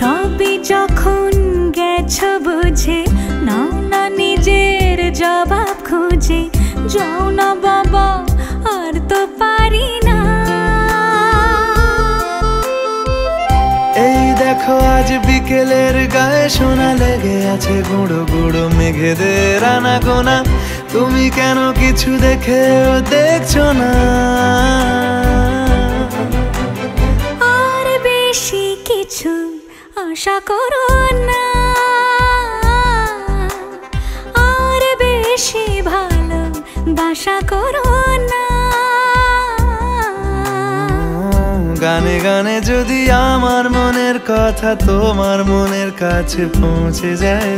সবই যখন গেছো বুঝে, নাও না নিজের জবাব খুঁজে। যাও না বাবা, আর তো পারি না। এই দেখো আজ বিকেলের গায়ে সোনা লেগে আছে গুঁড়ো গুঁড়ো মেঘেদের আনাগোনা। তুমি কেন কিছু দেখেও দেখছো না? আর বেশি কিছু আশা করো না, আর বেশি ভালোবাসা করো না। গানে গানে যদি আমার মনের কথা তোমার মনের কাছে পৌঁছে যায়,